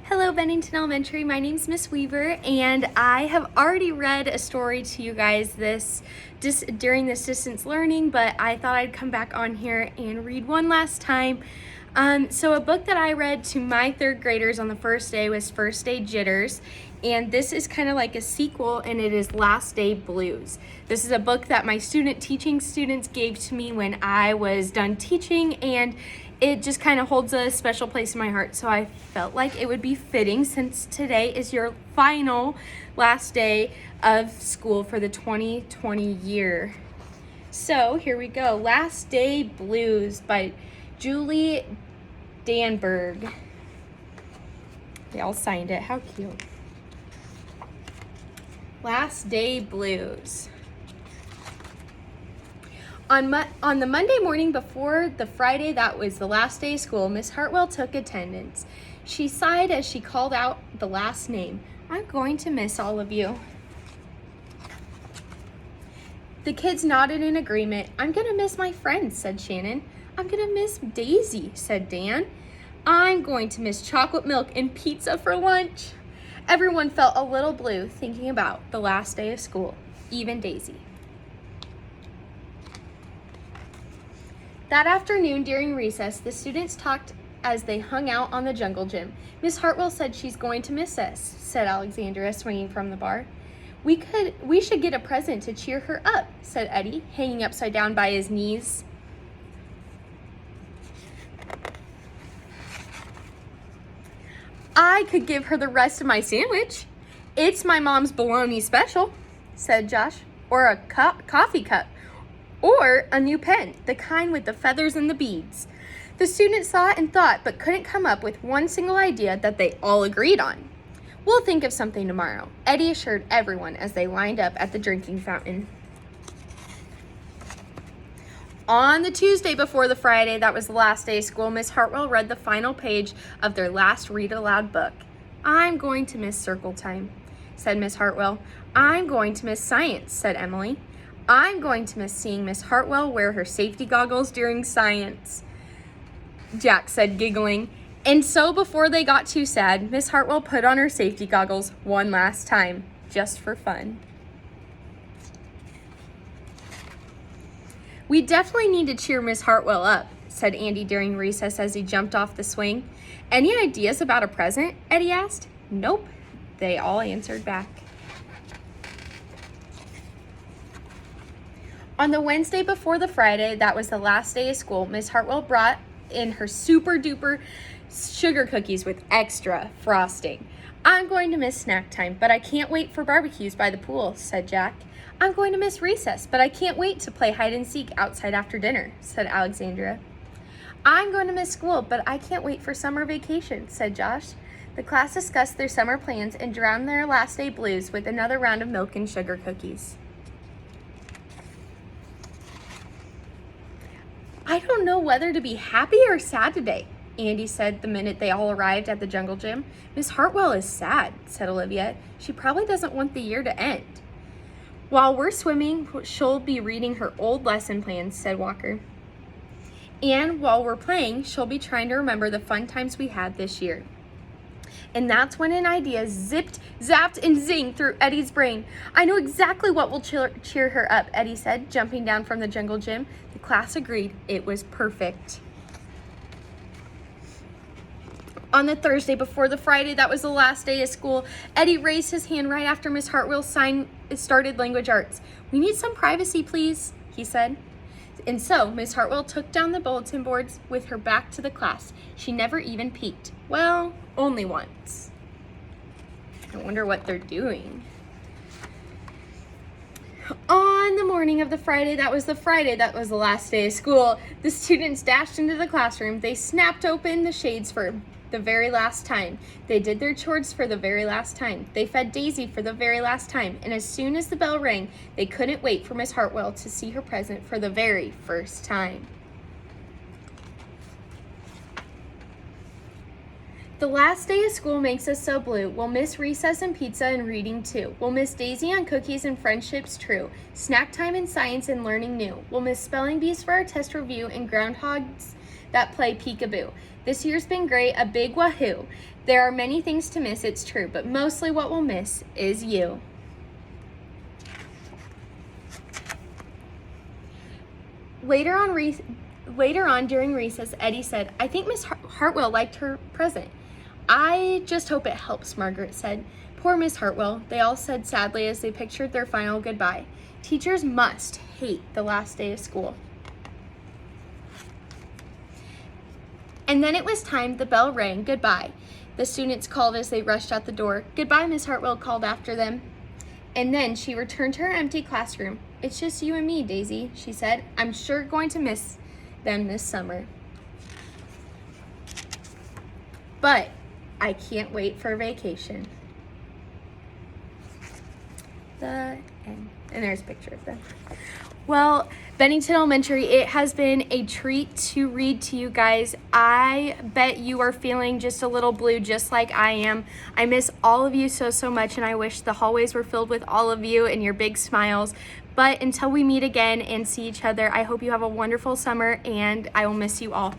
Hello, Bennington Elementary. My name's Miss Weaver, and I have already read a story to you guys during this distance learning, but I thought I'd come back on here and read one last time. So a book that I read to my third graders on the first day was First Day Jitters, and this is kind of like a sequel, and it is Last Day Blues. This is a book that my teaching students gave to me when I was done teaching, and it just kind of holds a special place in my heart, so I felt like it would be fitting since today is your final last day of school for the 2020 year. So here we go. Last Day Blues by Julie Danberg. They all signed it. How cute. Last Day Blues. On the Monday morning before the Friday that was the last day of school, Miss Hartwell took attendance. She sighed as she called out the last name. I'm going to miss all of you. The kids nodded in agreement. I'm going to miss my friends, said Shannon. I'm going to miss Daisy, said Dan. I'm going to miss chocolate milk and pizza for lunch. Everyone felt a little blue thinking about the last day of school, even Daisy. That afternoon during recess, the students talked as they hung out on the jungle gym. Miss Hartwell said she's going to miss us, said Alexandra, swinging from the bar. We should get a present to cheer her up, said Eddie, hanging upside down by his knees. I could give her the rest of my sandwich. It's my mom's bologna special, said Josh, or a coffee cup. Or a new pen, the kind with the feathers and the beads. The students saw it and thought, but couldn't come up with one single idea that they all agreed on. We'll think of something tomorrow, Eddie assured everyone as they lined up at the drinking fountain. On the Tuesday before the Friday that was the last day of school, Miss Hartwell read the final page of their last read-aloud book. I'm going to miss circle time, said Miss Hartwell. I'm going to miss science, said Emily. I'm going to miss seeing Miss Hartwell wear her safety goggles during science, Jack said, giggling. And so before they got too sad, Miss Hartwell put on her safety goggles one last time, just for fun. We definitely need to cheer Miss Hartwell up, said Andy during recess as he jumped off the swing. Any ideas about a present? Eddie asked. Nope, they all answered back. On the Wednesday before the Friday, that was the last day of school, Miss Hartwell brought in her super duper sugar cookies with extra frosting. I'm going to miss snack time, but I can't wait for barbecues by the pool, said Jack. I'm going to miss recess, but I can't wait to play hide and seek outside after dinner, said Alexandra. I'm going to miss school, but I can't wait for summer vacation, said Josh. The class discussed their summer plans and drowned their last day blues with another round of milk and sugar cookies. I don't know whether to be happy or sad today, Andy said the minute they all arrived at the jungle gym. Miss Hartwell is sad, said Olivia. She probably doesn't want the year to end. While we're swimming, she'll be reading her old lesson plans, said Walker. And while we're playing, she'll be trying to remember the fun times we had this year. And that's when an idea zipped, zapped, and zinged through Eddie's brain. I know exactly what will cheer her up, Eddie said, jumping down from the jungle gym. The class agreed it was perfect. On the Thursday before the Friday that was the last day of school, Eddie raised his hand right after Miss Hartwell started language arts. We need some privacy, please, he said. And so Miss Hartwell took down the bulletin boards with her back to the class. She never even peeked. Well, only once. I wonder what they're doing. On the morning of the Friday that was the last day of school, the students dashed into the classroom. They snapped open the shades for the very last time. They did their chores for the very last time. They fed Daisy for the very last time. And as soon as the bell rang, they couldn't wait for Miss Hartwell to see her present for the very first time. The last day of school makes us so blue. We'll miss recess and pizza and reading too. We'll miss Daisy on cookies and friendships true. Snack time and science and learning new. We'll miss spelling bees for our test review and groundhogs that play peekaboo. This year's been great, a big wahoo. There are many things to miss, it's true, but mostly what we'll miss is you. Later on during recess, Eddie said, I think Miss Hartwell liked her present. I just hope it helps, Margaret said. Poor Miss Hartwell, they all said sadly as they pictured their final goodbye. Teachers must hate the last day of school. And then it was time, the bell rang, goodbye. The students called as they rushed out the door. Goodbye, Miss Hartwell called after them. And then she returned to her empty classroom. It's just you and me, Daisy, she said. I'm sure going to miss them this summer. But I can't wait for vacation. The end. And there's a picture of them. Well, Bennington Elementary, it has been a treat to read to you guys. I bet you are feeling just a little blue, just like I am. I miss all of you so much, and I wish the hallways were filled with all of you and your big smiles. But until we meet again and see each other, I hope you have a wonderful summer, and I will miss you all.